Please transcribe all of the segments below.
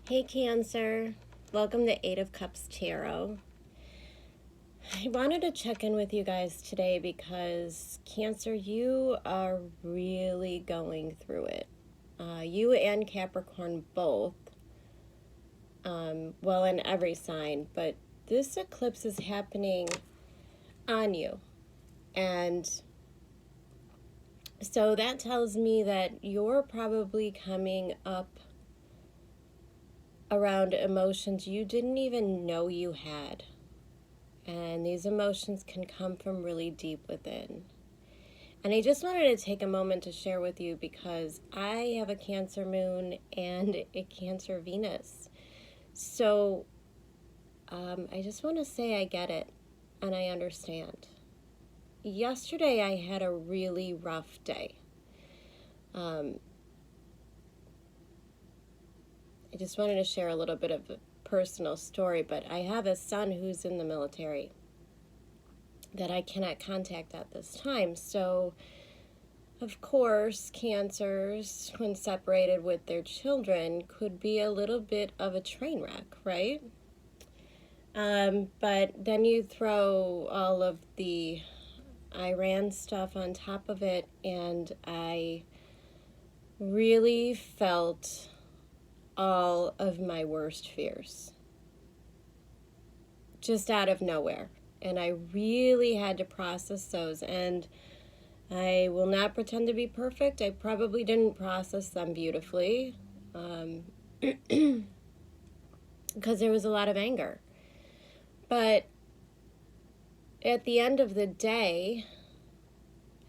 Hey Cancer, welcome to Eight of Cups Tarot. I wanted to check in with you guys today because Cancer, you are really going through it. You and Capricorn both, well, in every sign, but this eclipse is happening on you. And so that tells me that you're probably coming up around emotions you didn't even know you had. And these emotions can come from really deep within. And I just wanted to take a moment to share with you because I have a Cancer moon and a Cancer Venus. So I just want to say I get it and I understand. Yesterday I had a really rough day. I just wanted to share a little bit of a personal story, but I have a son who's in the military that I cannot contact at this time. So, of course, Cancers, when separated with their children, could be a little bit of a train wreck, right? But then you throw all of the Iran stuff on top of it, and I really felt all of my worst fears just out of nowhere. And I really had to process those. And I will not pretend to be perfect. I probably didn't process them beautifully because there was a lot of anger. But at the end of the day,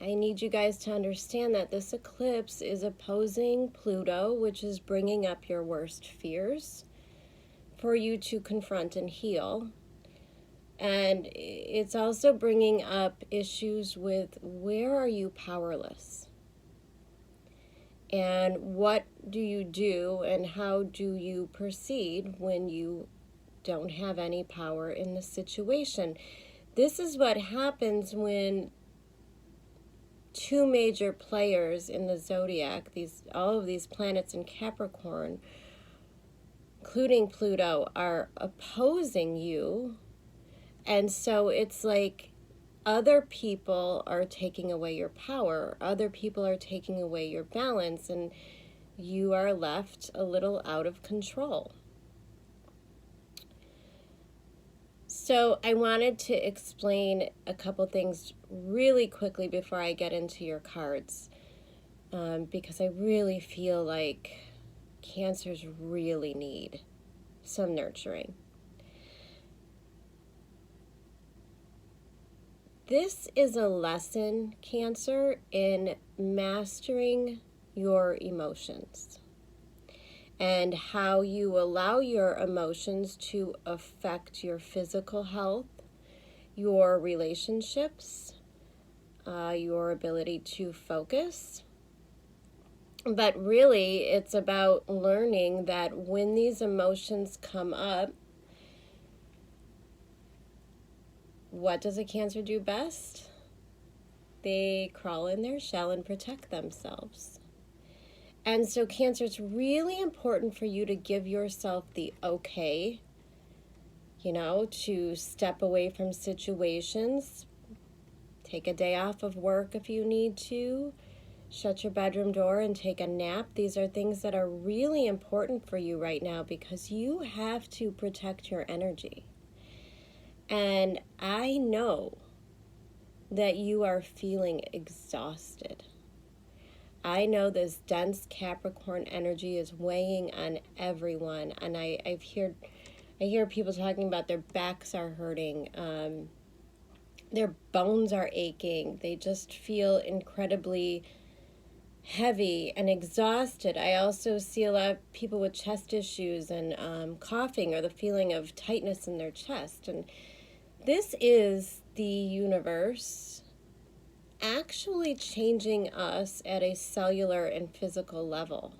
I need you guys to understand that this eclipse is opposing Pluto, which is bringing up your worst fears for you to confront and heal. And it's also bringing up issues with where are you powerless? And what do you do and how do you proceed when you don't have any power in the situation? This is what happens when two major players in the zodiac, all of these planets in Capricorn, including Pluto, are opposing you. And so it's like other people are taking away your power, other people are taking away your balance, and you are left a little out of control. So I wanted to explain a couple things really quickly before I get into your cards, because I really feel like Cancers really need some nurturing. This is a lesson, Cancer, in mastering your emotions and how you allow your emotions to affect your physical health, your relationships, your ability to focus. But really, it's about learning that when these emotions come up, what does a Cancer do best? They crawl in their shell and protect themselves. And so, Cancer, it's really important for you to give yourself the okay, to step away from situations, take a day off of work if you need to, shut your bedroom door and take a nap. These are things that are really important for you right now because you have to protect your energy. And I know that you are feeling exhausted. I know this dense Capricorn energy is weighing on everyone, and I hear people talking about their backs are hurting, their bones are aching. They just feel incredibly heavy and exhausted. I also see a lot of people with chest issues and coughing or the feeling of tightness in their chest. And this is the universe actually changing us at a cellular and physical level.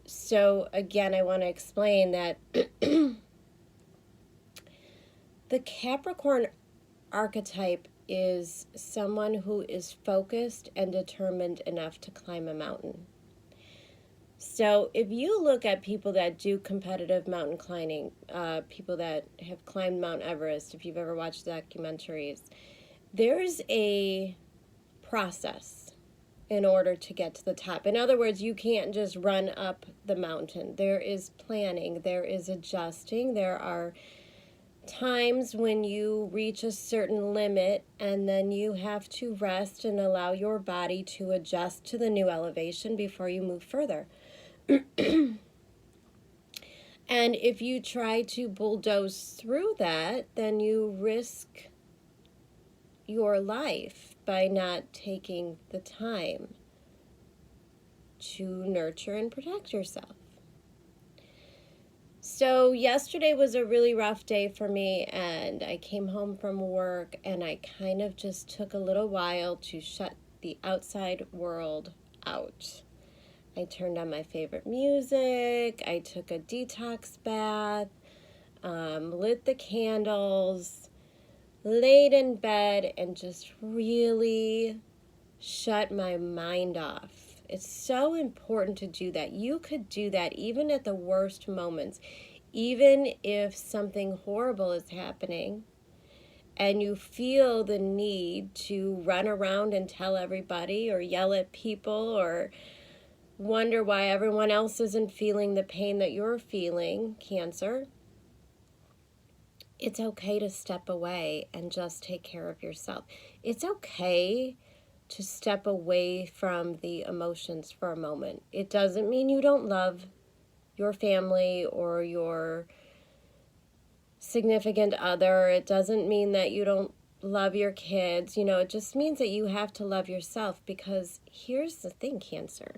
So again, I want to explain that the Capricorn archetype is someone who is focused and determined enough to climb a mountain. So if you look at people that do competitive mountain climbing, people that have climbed Mount Everest, if you've ever watched documentaries, there's a process in order to get to the top. In other words, you can't just run up the mountain. There is planning, there is adjusting, there are times when you reach a certain limit and then you have to rest and allow your body to adjust to the new elevation before you move further. And if you try to bulldoze through that, then you risk your life by not taking the time to nurture and protect yourself. So yesterday was a really rough day for me, and I came home from work and I kind of just took a little while to shut the outside world out. I turned on my favorite music, I took a detox bath, lit the candles, laid in bed, and just really shut my mind off. It's so important to do that. You could do that even at the worst moments. Even if something horrible is happening and you feel the need to run around and tell everybody or yell at people or wonder why everyone else isn't feeling the pain that you're feeling, Cancer, it's okay to step away and just take care of yourself. It's okay to step away from the emotions for a moment. It doesn't mean you don't love your family or your significant other. It doesn't mean that you don't love your kids. You know, it just means that you have to love yourself, because here's the thing, Cancer.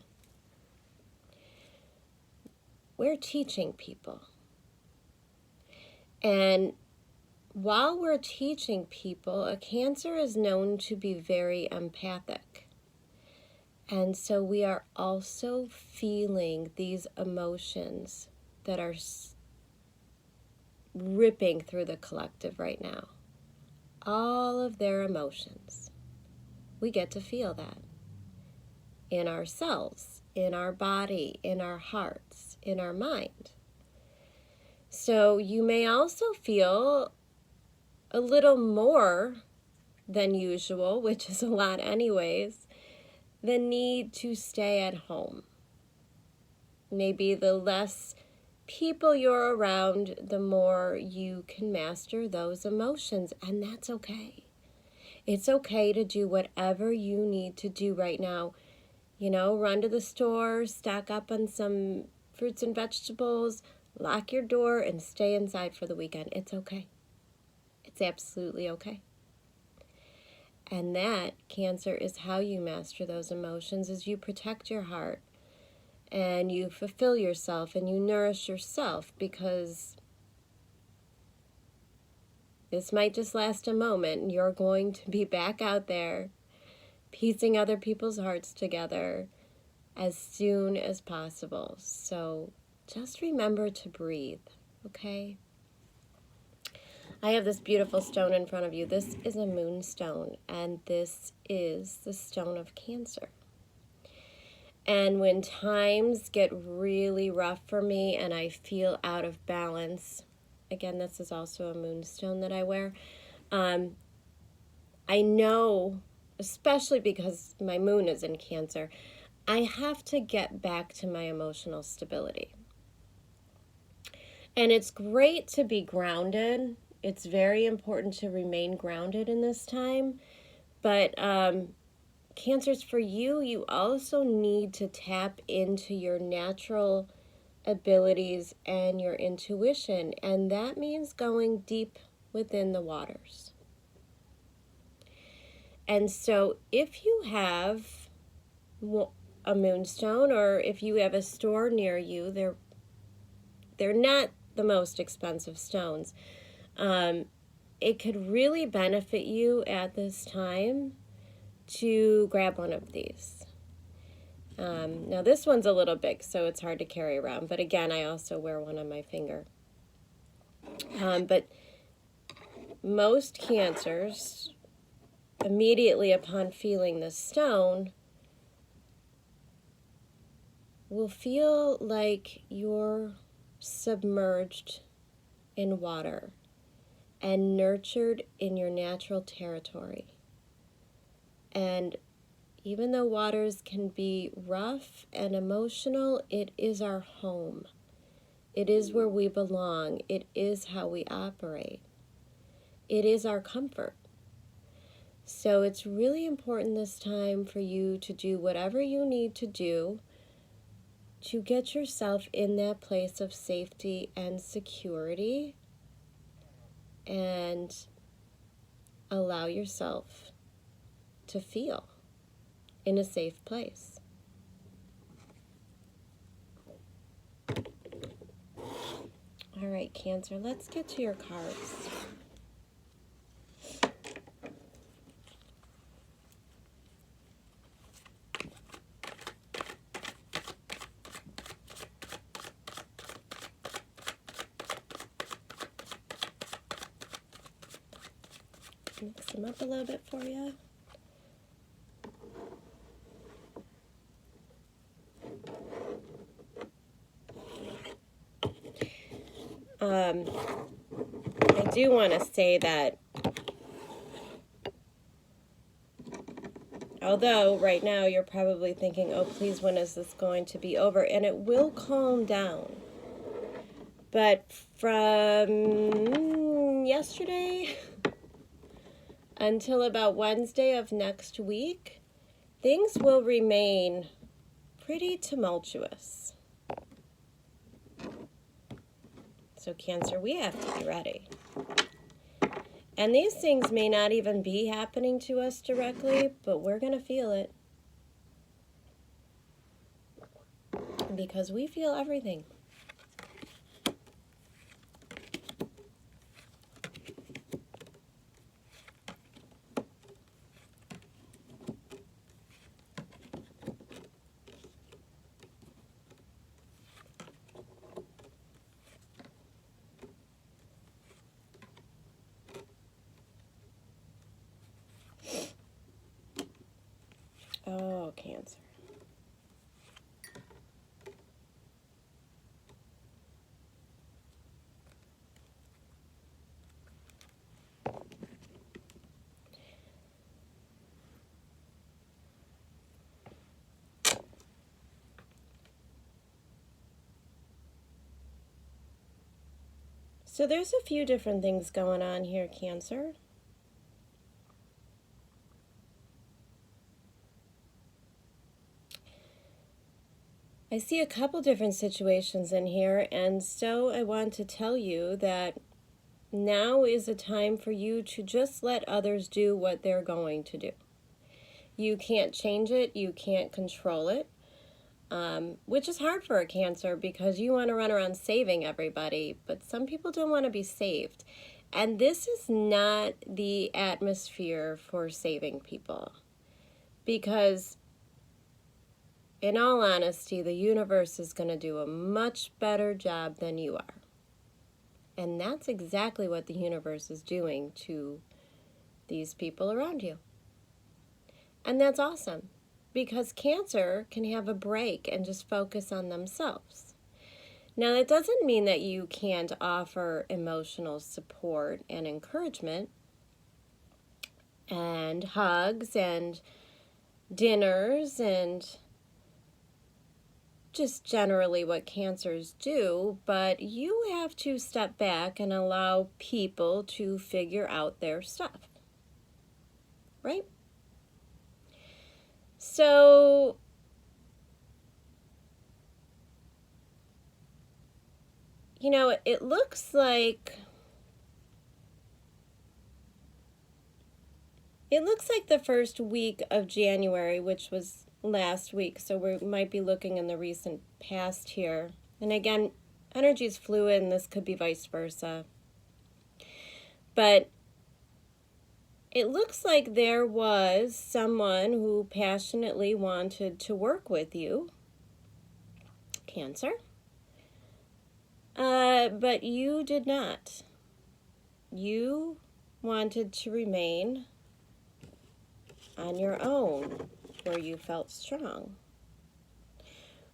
We're teaching people. And while we're teaching people, a Cancer is known to be very empathic. And so we are also feeling these emotions that are ripping through the collective right now. All of their emotions. We get to feel that in ourselves, in our body, in our hearts, in our mind. So you may also feel a little more than usual, which is a lot anyways, the need to stay at home. Maybe the less people you're around, the more you can master those emotions, and that's okay. It's okay to do whatever you need to do right now. You know, run to the store, stock up on some fruits and vegetables, lock your door, and stay inside for the weekend. It's okay. It's absolutely okay. And that, Cancer, is how you master those emotions, is you protect your heart and you fulfill yourself and you nourish yourself, because this might just last a moment and you're going to be back out there piecing other people's hearts together as soon as possible. So just remember to breathe, okay? I have this beautiful stone in front of you. This is a moonstone, and this is the stone of Cancer. And when times get really rough for me and I feel out of balance, again, this is also a moonstone that I wear, I know, especially because my moon is in Cancer, I have to get back to my emotional stability. And it's great to be grounded. It's very important to remain grounded in this time. But Cancers, for you, you also need to tap into your natural abilities and your intuition. And that means going deep within the waters. And so if you have a moonstone, or if you have a store near you, they're not the most expensive stones. It could really benefit you at this time to grab one of these. Now this one's a little big, so it's hard to carry around, but again, I also wear one on my finger. But most Cancers, immediately upon feeling the stone, will feel like you're submerged in water and nurtured in your natural territory. And even though waters can be rough and emotional, it is our home. It is where we belong. It is how we operate. It is our comfort. So it's really important this time for you to do whatever you need to do to get yourself in that place of safety and security, and allow yourself to feel in a safe place. All right, Cancer, let's get to your cards. Mix them up a little bit for you. I do want to say that although right now you're probably thinking, oh, please, when is this going to be over? And it will calm down. But from yesterday until about Wednesday of next week, things will remain pretty tumultuous. So Cancer, we have to be ready. And these things may not even be happening to us directly, but we're going to feel it. Because we feel everything. Oh, Cancer. So there's a few different things going on here, Cancer. I see a couple different situations in here, and so I want to tell you that now is a time for you to just let others do what they're going to do. You can't change it, you can't control it, which is hard for a Cancer because you want to run around saving everybody, but some people don't want to be saved. And this is not the atmosphere for saving people, because in all honesty, the universe is going to do a much better job than you are. And that's exactly what the universe is doing to these people around you. And that's awesome, because Cancer can have a break and just focus on themselves. Now, that doesn't mean that you can't offer emotional support and encouragement and hugs and dinners and just generally what Cancers do, but you have to step back and allow people to figure out their stuff, right? So you know, it looks like the first week of January, which was last week, so we might be looking in the recent past here. And again, energy is fluid, and this could be vice versa. But it looks like there was someone who passionately wanted to work with you, Cancer, but you did not. You wanted to remain on your own, where you felt strong.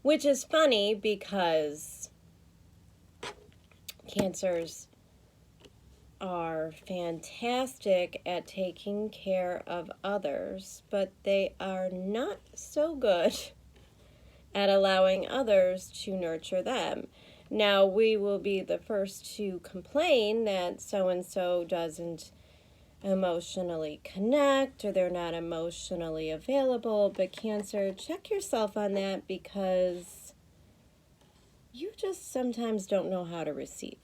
which is funny because Cancers are fantastic at taking care of others, but they are not so good at allowing others to nurture them. Now, we will be the first to complain that so-and-so doesn't emotionally connect or they're not emotionally available, but Cancer, check yourself on that because you just sometimes don't know how to receive.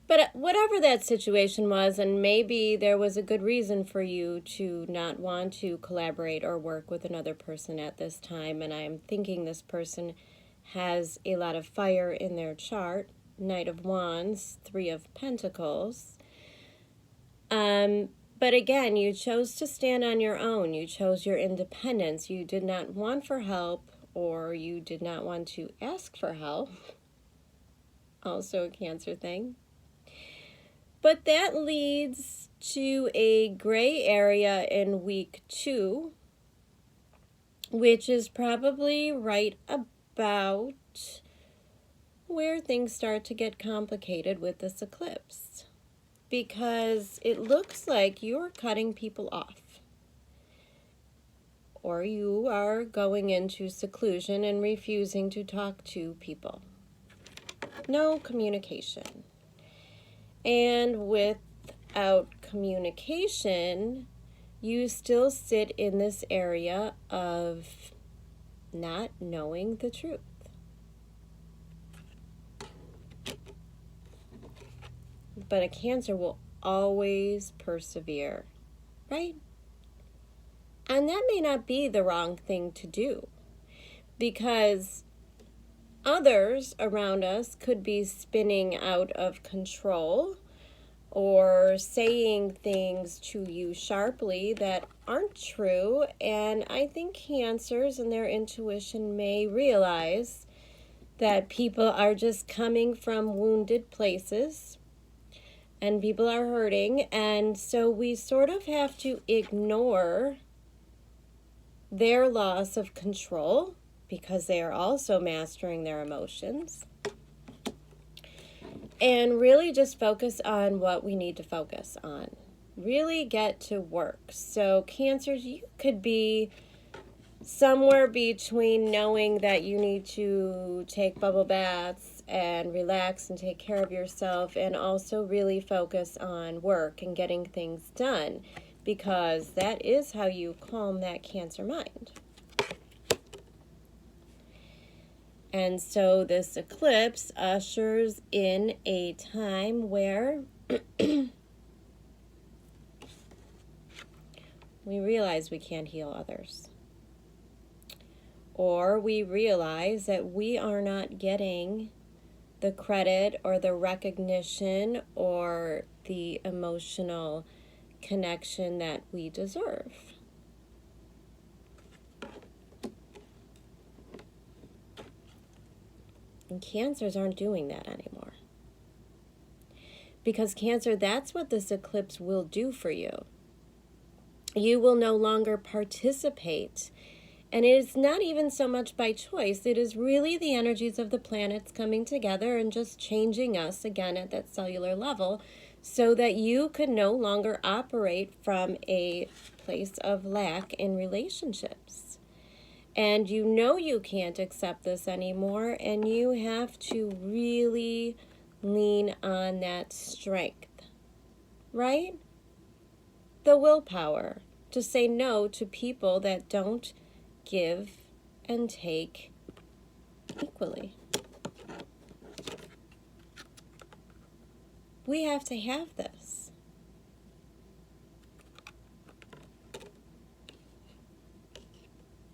But whatever that situation was, and maybe there was a good reason for you to not want to collaborate or work with another person at this time, and I'm thinking this person has a lot of fire in their chart. Knight of Wands, Three of Pentacles. But again, you chose to stand on your own. You chose your independence. You did not want for help, or you did not want to ask for help. Also a Cancer thing. But that leads to a gray area in week 2, which is probably right about where things start to get complicated with this eclipse. Because it looks like you're cutting people off. Or you are going into seclusion and refusing to talk to people. No communication. And without communication, you still sit in this area of not knowing the truth. But a Cancer will always persevere, right? And that may not be the wrong thing to do, because others around us could be spinning out of control or saying things to you sharply that aren't true. And I think Cancers and their intuition may realize that people are just coming from wounded places and people are hurting. And so we sort of have to ignore their loss of control, because they are also mastering their emotions, and really just focus on what we need to focus on. Really get to work. So Cancers, you could be somewhere between knowing that you need to take bubble baths and relax and take care of yourself, and also really focus on work and getting things done, because that is how you calm that Cancer mind. And so this eclipse ushers in a time where we realize we can't heal others. Or we realize that we are not getting the credit or the recognition or the emotional connection that we deserve. And Cancers aren't doing that anymore. Because Cancer, that's what this eclipse will do for you. You will no longer participate. And it is not even so much by choice. It is really the energies of the planets coming together and just changing us again at that cellular level, so that you could no longer operate from a place of lack in relationships. And you know you can't accept this anymore, and you have to really lean on that strength, right? The willpower to say no to people that don't give and take equally. We have to have this.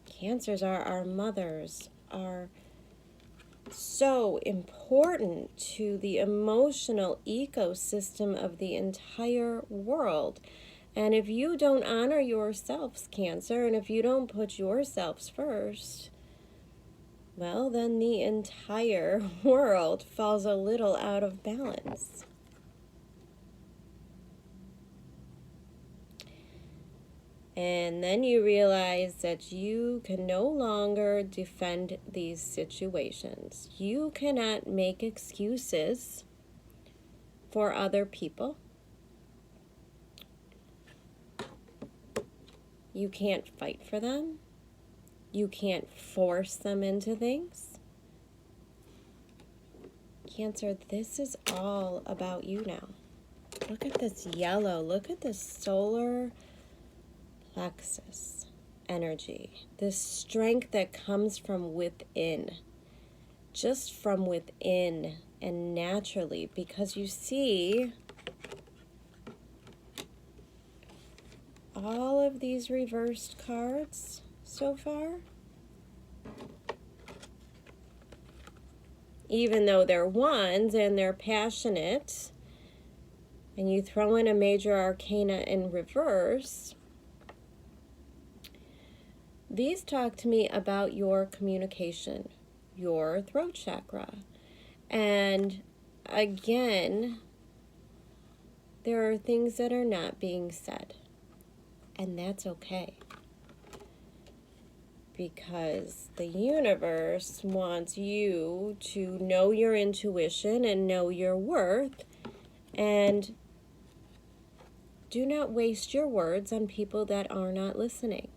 Cancers are our mothers, are so important to the emotional ecosystem of the entire world. And if you don't honor yourselves, Cancer, and if you don't put yourselves first, well, then the entire world falls a little out of balance. And then you realize that you can no longer defend these situations. You cannot make excuses for other people. You can't fight for them. You can't force them into things. Cancer, this is all about you now. Look at this yellow. Look at this solar plexus energy. This strength that comes from within. Just from within and naturally. Because you see all of these reversed cards so far. Even though they're ones and they're passionate, and you throw in a major arcana in reverse, these talk to me about your communication, your throat chakra. And again, there are things that are not being said, and that's okay. Because the universe wants you to know your intuition and know your worth, and do not waste your words on people that are not listening.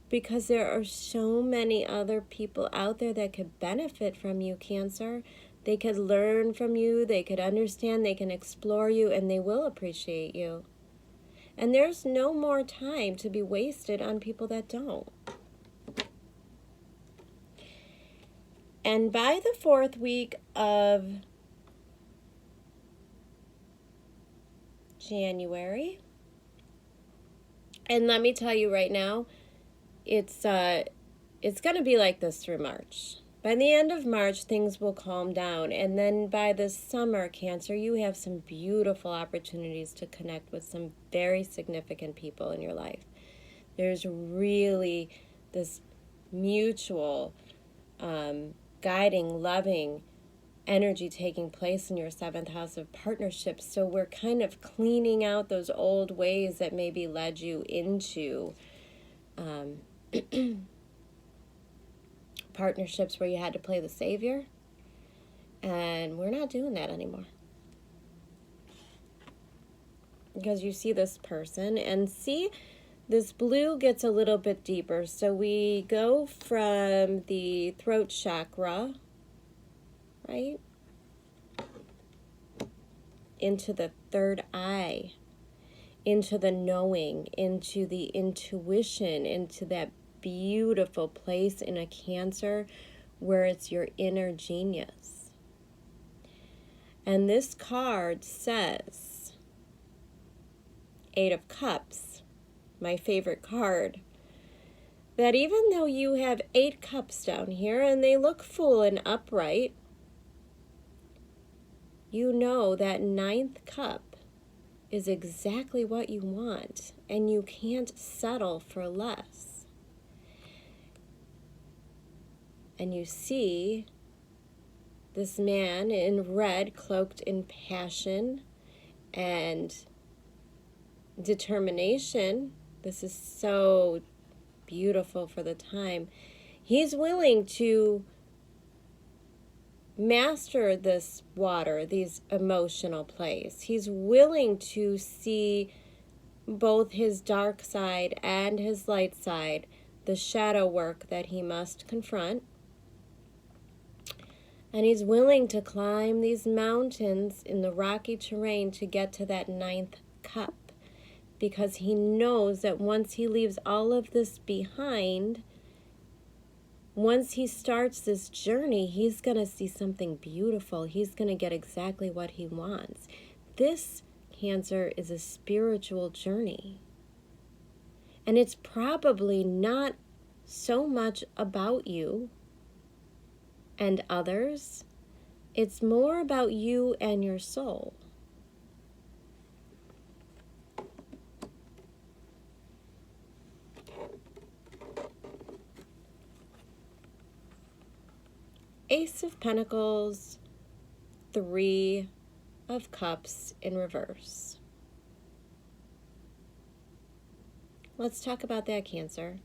Because there are so many other people out there that could benefit from you, Cancer. They could learn from you, they could understand, they can explore you, and they will appreciate you. And there's no more time to be wasted on people that don't. And by the 4th week of January, and let me tell you right now, it's going to be like this through March. By the end of March, things will calm down. And then by the summer, Cancer, you have some beautiful opportunities to connect with some very significant people in your life. There's really this mutual guiding, loving energy taking place in your 7th house of partnerships. So we're kind of cleaning out those old ways that maybe led you into partnerships where you had to play the savior. And we're not doing that anymore. Because you see this person, and see, this blue gets a little bit deeper. So we go from the throat chakra, right, into the 3rd eye, into the knowing, into the intuition, into that beautiful place in a Cancer where it's your inner genius. And this card says, 8 of Cups, my favorite card, that even though you have 8 cups down here and they look full and upright, you know that 9th cup is exactly what you want, and you can't settle for less. And you see this man in red, cloaked in passion and determination. This is so beautiful for the time. He's willing to master this water, these emotional plays. He's willing to see both his dark side and his light side, the shadow work that he must confront. And he's willing to climb these mountains in the rocky terrain to get to that 9th cup. Because he knows that once he leaves all of this behind, once he starts this journey, he's going to see something beautiful. He's going to get exactly what he wants. This, Cancer, is a spiritual journey. And it's probably not so much about you and others. It's more about you and your soul. Ace of Pentacles, 3 of Cups in reverse. Let's talk about that, Cancer.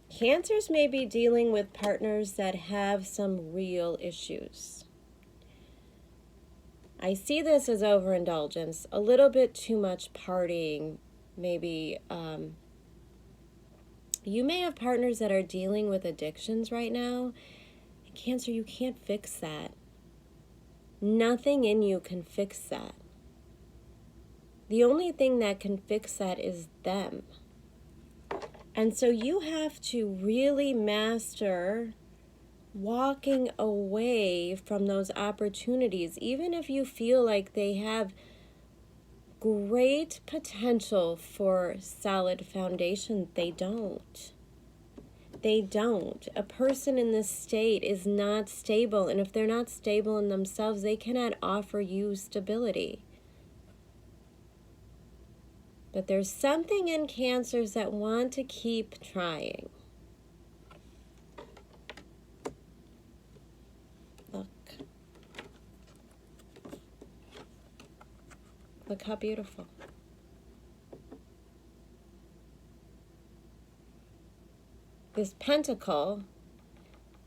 Cancers may be dealing with partners that have some real issues. I see this as overindulgence, a little bit too much partying, maybe. You may have partners that are dealing with addictions right now. Cancer, you can't fix that. Nothing in you can fix that. The only thing that can fix that is them. And so you have to really master walking away from those opportunities, even if you feel like they have great potential for solid foundation. They don't. They don't. A person in this state is not stable, and if they're not stable in themselves, they cannot offer you stability. But there's something in Cancers that want to keep trying. Look. Look how beautiful. This pentacle,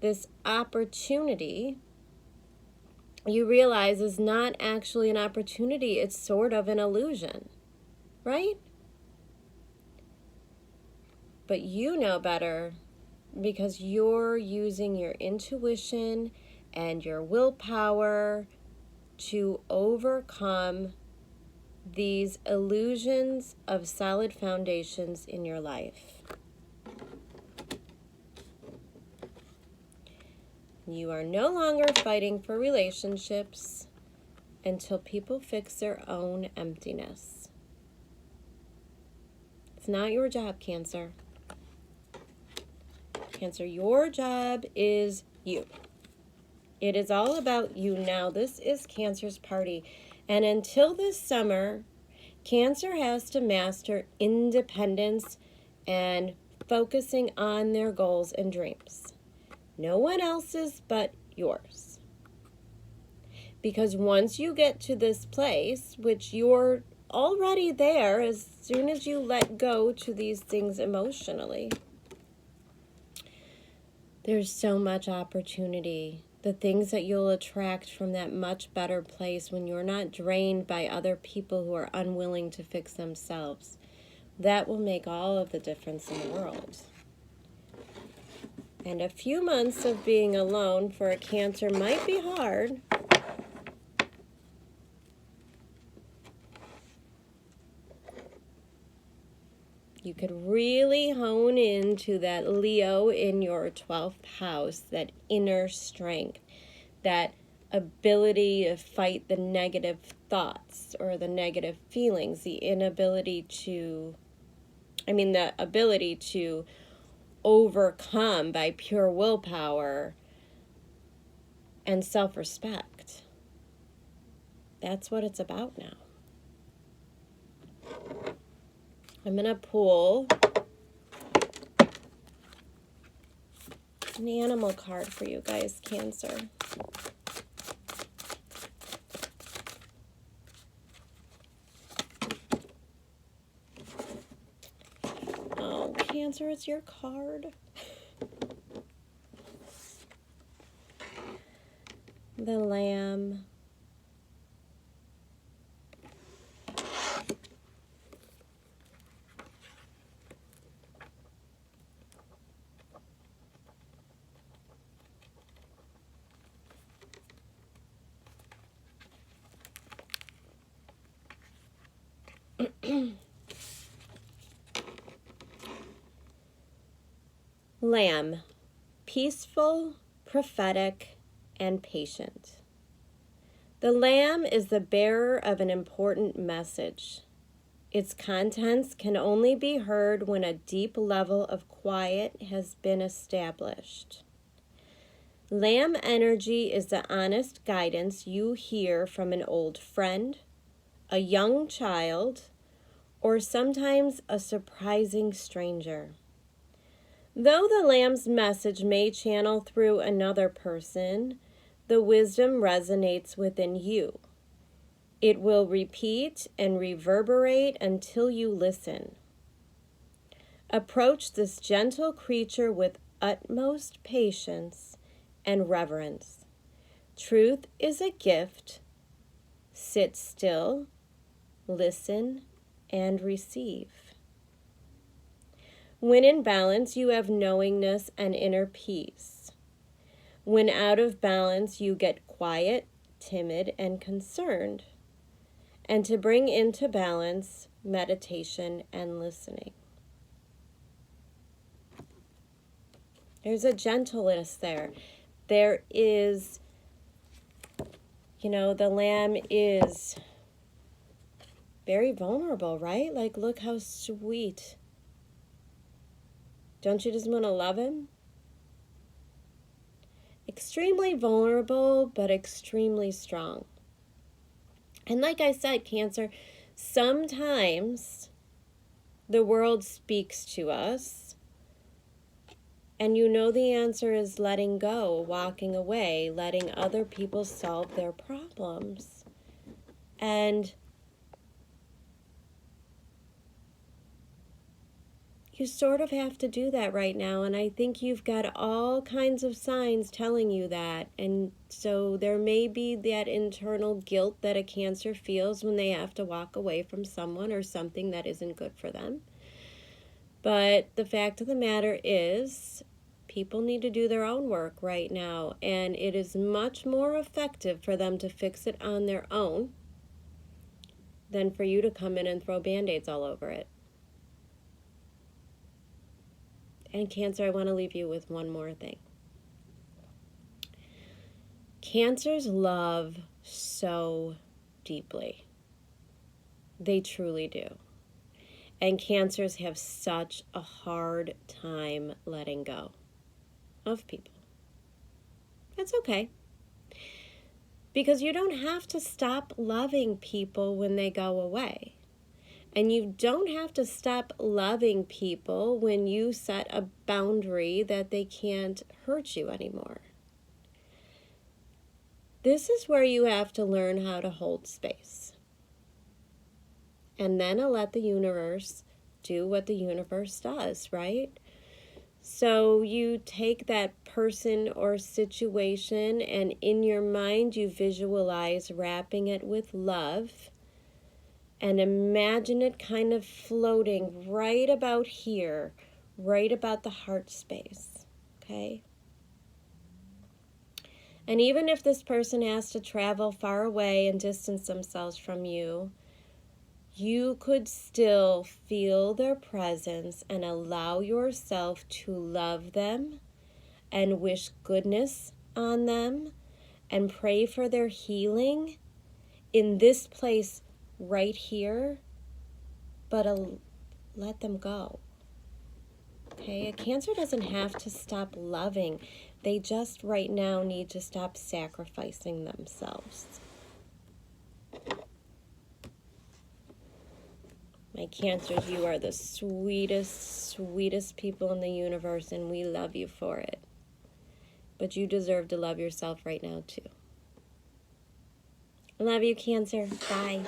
this opportunity, you realize is not actually an opportunity. It's sort of an illusion, right? But you know better because you're using your intuition and your willpower to overcome these illusions of solid foundations in your life. You are no longer fighting for relationships until people fix their own emptiness. It's not your job, Cancer. Cancer, your job is you. It is all about you now. This is Cancer's party. And until this summer, Cancer has to master independence and focusing on their goals and dreams. No one else's but yours. Because once you get to this place, which you're already there as soon as you let go to these things emotionally, there's so much opportunity. The things that you'll attract from that much better place when you're not drained by other people who are unwilling to fix themselves. That will make all of the difference in the world. And a few months of being alone for a Cancer might be hard. You could really hone into that Leo in your 12th house, that inner strength, that ability to fight the negative thoughts or the negative feelings, the ability to overcome by pure willpower and self-respect. That's what it's about now. I'm going to pull an animal card for you guys, Cancer. Oh, Cancer, it's your card. The Lamb. Lamb, peaceful, prophetic, and patient. The Lamb is the bearer of an important message. Its contents can only be heard when a deep level of quiet has been established. Lamb energy is the honest guidance you hear from an old friend, a young child, or sometimes a surprising stranger. Though the Lamb's message may channel through another person, The wisdom resonates within you. It will repeat and reverberate until you listen. Approach this gentle creature with utmost patience and reverence. Truth is a gift. Sit still, listen, and receive. When in balance, you have knowingness and inner peace. When out of balance, you get quiet, timid, and concerned. And to bring into balance, meditation and listening. There's a gentleness there. There is, the lamb is very vulnerable, right? Like, look how sweet. Don't you just want to love him? Extremely vulnerable, but extremely strong. And like I said, Cancer, sometimes the world speaks to us, and the answer is letting go, walking away, letting other people solve their problems. And you sort of have to do that right now, and I think you've got all kinds of signs telling you that. And so there may be that internal guilt that a Cancer feels when they have to walk away from someone or something that isn't good for them. But the fact of the matter is, people need to do their own work right now, and it is much more effective for them to fix it on their own than for you to come in and throw Band-Aids all over it. And Cancer, I want to leave you with one more thing. Cancers love so deeply. They truly do. And Cancers have such a hard time letting go of people. That's okay. Because you don't have to stop loving people when they go away. And you don't have to stop loving people when you set a boundary that they can't hurt you anymore. This is where you have to learn how to hold space. And then let the universe do what the universe does, right? So you take that person or situation, and in your mind you visualize wrapping it with love. And imagine it kind of floating right about here, right about the heart space, okay? And even if this person has to travel far away and distance themselves from you, you could still feel their presence and allow yourself to love them and wish goodness on them and pray for their healing in this place right here, but let them go. Okay, a Cancer doesn't have to stop loving. They just right now need to stop sacrificing themselves. My Cancers, you are the sweetest, sweetest people in the universe, and we love you for it. But you deserve to love yourself right now, too. I love you, Cancer. Bye.